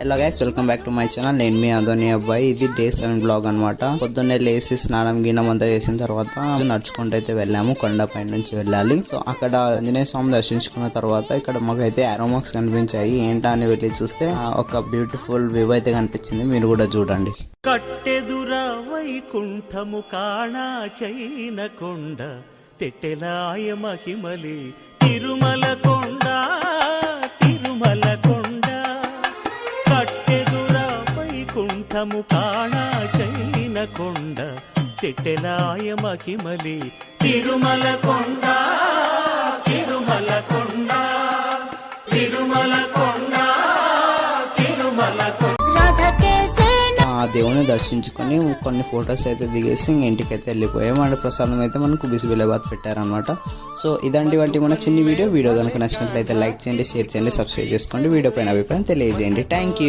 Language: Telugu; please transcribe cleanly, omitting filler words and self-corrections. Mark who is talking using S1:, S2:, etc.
S1: Hello guys, welcome back to my channel. నేను మీ అదోని అబ్బాయి. ఇది డే 7 బ్లాగ్ అనమాట. పొద్దున్నే లేసి స్నానం గిన్నం అంతా చేసిన తర్వాత నడుచుకుంటూ అయితే వెళ్ళాము. కొండపై నుంచి వెళ్ళాలి. సో అక్కడ ఆంజనేయ స్వామి దర్శించుకున్న తర్వాత ఇక్కడ మాకైతే ఆరోమాక్స్ కనిపించాయి. ఏంటా అని వెళ్ళి చూస్తే ఒక బ్యూటిఫుల్ వ్యూ అయితే కనిపించింది. మీరు కూడా చూడండి.
S2: కట్టెదురా వైకుంఠము కాణా చైన కొండ తెట్టెలాయ మహిమలి తిరుమల కొండ తిరుమల కొండ కట్టెదురా వైకుంఠము కాణా చైన కొండ తెట్టెలాయ మహిమలి తిరుమల కొండ తిరుమల కొండ తిరుమల కొండ తిరుమల కొండ.
S1: దేవుని దర్శించుకొని కొన్ని ఫొటోస్ అయితే దిగేసి ఇంటికైతే వెళ్ళిపోయాం. అండ్ ప్రసాదం అయితే మనకు బిసిబిలాబాద్ పెట్టారనమాట. సో ఇదంటి వాటి మన చిన్న వీడియో కనుక నచ్చినట్లయితే లైక్ చేయండి, షేర్ చేయండి, సబ్స్క్రైబ్ చేసుకోండి. వీడియో పైన అభిప్రాయం తెలియజేయండి. Thank you.